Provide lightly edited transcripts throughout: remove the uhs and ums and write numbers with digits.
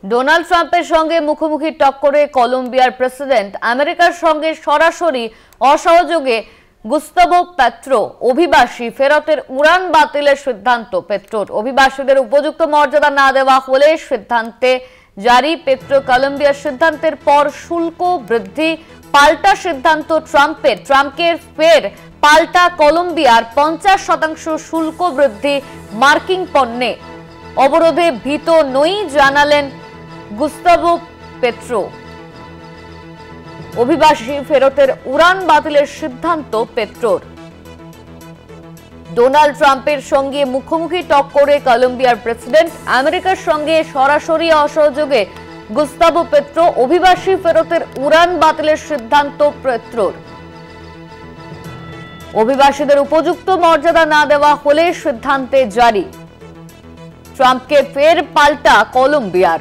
Donald ট্রাম্পের সঙ্গে মুখোমুখি টক্করে কলম্বিয়ার প্রেসিডেন্ট, আমেরিকার সঙ্গে সরাসরি অসহযোগে গুস্তাভো পেট্রো, অভিবাসী ফেরতের উড়ান বাতিলের সিদ্ধান্ত পেট্রোর। অভিবাসীদের উপযুক্ত মর্যাদা না দেওয়া হলে সিদ্ধান্তে জারি পেট্রো। কলম্বিয়ার সিদ্ধান্তের পর শুল্ক বৃদ্ধি, পাল্টা সিদ্ধান্ত ট্রাম্পের। ট্রাম্পকে ফের পাল্টা কলম্বিয়ার 50% শুল্ক বৃদ্ধি মার্কিন পণ্যে। অবরোধে ভীত নই জানালেন গুস্তাভো পেট্রো। অভিবাসী ফেরতের উড়ান বাতিলের সিদ্ধান্ত পেট্রোর। ডোনাল্ড ট্রাম্পের সঙ্গে মুখোমুখি টক্করে কলম্বিয়ার প্রেসিডেন্ট, আমেরিকার সঙ্গে সরাসরি অসহযোগে গুস্তাভো পেট্রো, অভিবাসী ফেরতের উড়ান বাতিলের সিদ্ধান্ত পেট্রোর। অভিবাসীদের উপযুক্ত মর্যাদা না দেওয়া হলে সিদ্ধান্তে জারি। ট্রাম্পকে ফের পাল্টা কলম্বিয়ার।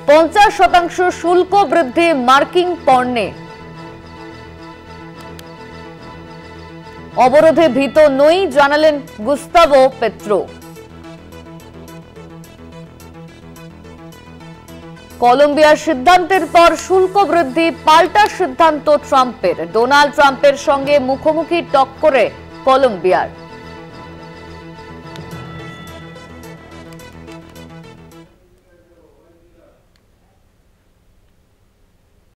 50% শুল্ক বৃদ্ধি মার্কিন পণ্যে। অবরোধে ভীত নই জানালেন গুস্তাভো পেট্রো। কলম্বিয়ার সিদ্ধান্তের পর শুল্ক বৃদ্ধি, পাল্টা সিদ্ধান্ত ট্রাম্পের। ডোনাল্ড ট্রাম্পের সঙ্গে মুখোমুখি টক্করে কলম্বিয়ার।